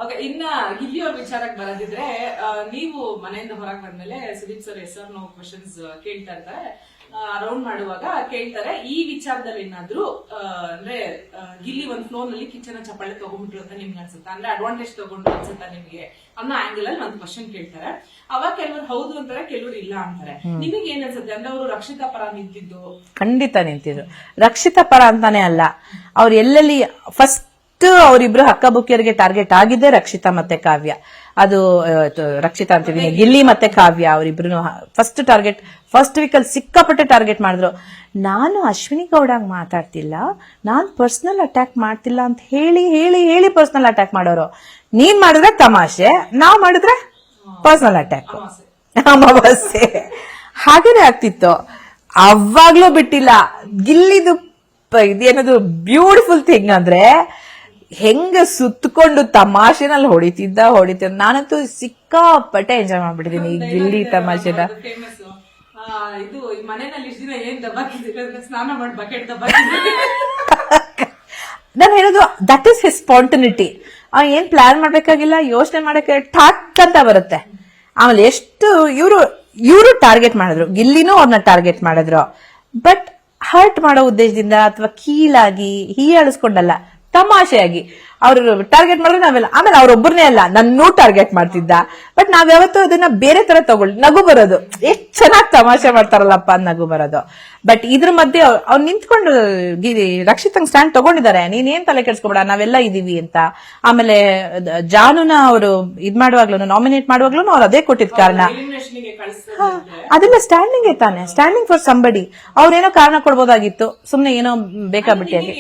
Okay, ಇನ್ನ ಗಿಲ್ಲಿ ಅವ್ರ ವಿಚಾರಕ್ಕೆ ಬರೋದಿದ್ರೆ, ನೀವು ಮನೆಯಿಂದ ಹೊರಗೆ ಬಂದ್ಮೇಲೆ Sudeep sir yes no questions ಕೇಳ್ತಾ ಇರ್ತಾರೆ, ರೌಂಡ್ ಮಾಡುವಾಗ ಕೇಳ್ತಾರೆ, ಈ ವಿಚಾರದಲ್ಲಿ ಏನಾದ್ರು ಅಂದ್ರೆ ಗಿಲ್ಲಿ ಒಂದ್ ಫ್ಲೋ ನಲ್ಲಿ ಕಿಚನ್ ಚಪ್ಪಾಳೆ ತಗೊಂಡ್ಬಿಟ್ರು ಅಂತ ನಿಮ್ಗೆ ಅನ್ಸುತ್ತಾ, ಅಂದ್ರೆ ಅಡ್ವಾಂಟೇಜ್ ತಗೊಂಡ್ರು ಅನ್ಸುತ್ತಾ ನಿಮ್ಗೆ ಅನ್ನೋ ಆಂಗಲ್ ಅಲ್ಲಿ ಒಂದು ಕ್ವಶನ್ ಕೇಳ್ತಾರೆ. ಅವಾಗ ಕೆಲವರು ಹೌದು ಅಂತಾರೆ, ಕೆಲವರು ಇಲ್ಲ ಅಂತಾರೆ. ನಿಮಗೆ ಏನ್ ಅನ್ಸುತ್ತೆ? ಅಂದ್ರೆ ಅವರು ರಕ್ಷಿತಾ ಪರ ನಿಂತಿದ್ದು? ಖಂಡಿತ ನಿಂತಿದ್ರು. ರಕ್ಷಿತಾ ಪರ ಅಂತಾನೆ ಅಲ್ಲ, ಅವ್ರು ಎಲ್ಲೆಲ್ಲಿ ಫಸ್ಟ್ ಅವರಿಬ್ರು ಹಕ್ಕಬುಕ್ಕಿಯರಿಗೆ ಟಾರ್ಗೆಟ್ ಆಗಿದ್ದೆ ರಕ್ಷಿತಾ ಮತ್ತೆ ಕಾವ್ಯ. ಅದು ರಕ್ಷಿತಾ ಅಂತಿದ್ದೀನಿ, ಗಿಲ್ಲಿ ಮತ್ತೆ ಕಾವ್ಯ ಅವರಿಬ್ರು ಫಸ್ಟ್ ಟಾರ್ಗೆಟ್. ಫಸ್ಟ್ ವೀಕ್ ಅಲ್ಲಿ ಸಿಕ್ಕಾಪಟ್ಟೆ ಟಾರ್ಗೆಟ್ ಮಾಡಿದ್ರು. ನಾನು ಅಶ್ವಿನಿ ಗೌಡಾಗ್ ಮಾತಾಡ್ತಿಲ್ಲ, ನಾನ್ ಪರ್ಸನಲ್ ಅಟ್ಯಾಕ್ ಮಾಡ್ತಿಲ್ಲ ಅಂತ ಹೇಳಿ ಹೇಳಿ ಹೇಳಿ ಪರ್ಸನಲ್ ಅಟ್ಯಾಕ್ ಮಾಡೋರು. ನೀನ್ ಮಾಡಿದ್ರೆ ತಮಾಷೆ, ನಾವ್ ಮಾಡಿದ್ರೆ ಪರ್ಸನಲ್ ಅಟ್ಯಾಕ್, ಅಮಾವಾಸ್ಯೆ ಹಾಗೇನೆ ಆಗ್ತಿತ್ತು. ಅವಾಗ್ಲೂ ಬಿಟ್ಟಿಲ್ಲ. ಗಿಲ್ಲಿದು ಇದೇನದು ಬ್ಯೂಟಿಫುಲ್ ಥಿಂಗ್ ಅಂದ್ರೆ ಹೆಂಗ ಸುತ್ತಕೊಂಡು ತಮಾಷೆನಲ್ಲಿ ಹೊಡಿತಿದ್ದ. ನಾನಂತೂ ಸಿಕ್ಕಾಪಟ್ಟೆ ಎಂಜಾಯ್ ಮಾಡ್ಬಿಟ್ಟಿದ್ದೀನಿ ಈ ಗಿಲ್ಲಿ ತಮಾಷೆನ. ಫೇಮಸ್ ಇದು ಈ ಮನೆಯಲ್ಲಿ ಇಷ್ಟ ದಿನ ಏನ್ ದಬ್ಬಾಕಿದ್ರೆ ಸ್ನಾನ ಮಾಡಿ ಬಕೆಟ್ ದಬ್ಬಾಕಿದ್ರೆ. ನಾನು ಹೇಳೋದು ದಟ್ ಈಸ್ ಹಿಸ್ ಸ್ಪಾಂಟನಿಟಿ. ಏನ್ ಪ್ಲಾನ್ ಮಾಡ್ಬೇಕಾಗಿಲ್ಲ, ಯೋಚನೆ ಮಾಡಕ್ಕೆ ಠಾಕ್ ಅಂತ ಬರುತ್ತೆ. ಆಮೇಲೆ ಎಷ್ಟು ಇವರು ಟಾರ್ಗೆಟ್ ಮಾಡಿದ್ರು, ಗಿಲ್ಲಿನೂ ಅವ್ರನ್ನ ಟಾರ್ಗೆಟ್ ಮಾಡಿದ್ರು. ಬಟ್ ಹರ್ಟ್ ಮಾಡೋ ಉದ್ದೇಶದಿಂದ ಅಥವಾ ಕೀಳಾಗಿ ಹೀಯಾಳಿಸ್ಕೊಂಡಲ್ಲ, ತಮಾಷೆಯಾಗಿ ಅವ್ರು ಟಾರ್ಗೆಟ್ ಮಾಡಿದ್ರೆ ನಾವೆಲ್ಲ. ಆಮೇಲೆ ಅವ್ರೊಬ್ಬರನ್ನೇ ಅಲ್ಲ, ನನ್ನೂ ಟಾರ್ಗೆಟ್ ಮಾಡ್ತಿದ್ದ. ಬಟ್ ನಾವ್ ಯಾವತ್ತೂ ಅದನ್ನ ಬೇರೆ ತರ ತಗೊಳ್ಳಿ, ನಗು ಬರೋದು, ಎಷ್ಟ್ ಚೆನ್ನಾಗಿ ತಮಾಷೆ ಮಾಡ್ತಾರಲ್ಲಪ್ಪ ಅಂತ ನಗು ಬರೋದು. ಬಟ್ ಇದ್ರ ಮಧ್ಯೆ ಅವ್ರು ನಿಂತ್ಕೊಂಡು ರಕ್ಷಿತಂಗ್ ಸ್ಟ್ಯಾಂಡ್ ತಗೊಂಡಿದ್ದಾರೆ, ನೀನೇನ್ ತಲೆ ಕೆಡ್ಸ್ಕೊಬೇಡ, ನಾವೆಲ್ಲ ಇದೀವಿ ಅಂತ. ಆಮೇಲೆ ಜಾನುನ ಅವರು ಇದ್ ಮಾಡುವಾಗ್ಲೂ, ನಾಮಿನೇಟ್ ಮಾಡುವಾಗ್ಲೂ ಅವ್ರು ಅದೇ ಕೊಟ್ಟಿದ್ ಕಾರಣ. ಅದೆಲ್ಲ ಸ್ಟ್ಯಾಂಡಿಂಗ್ ತಾನೆ, ಸ್ಟ್ಯಾಂಡಿಂಗ್ ಫಾರ್ ಸಂಬಡಿ. ಅವ್ರೇನೋ ಕಾರಣ ಕೊಡ್ಬೋದಾಗಿತ್ತು, ಸುಮ್ನೆ ಏನೋ ಬೇಕಾಬಿಟ್ಟಿಯಾಗಿ.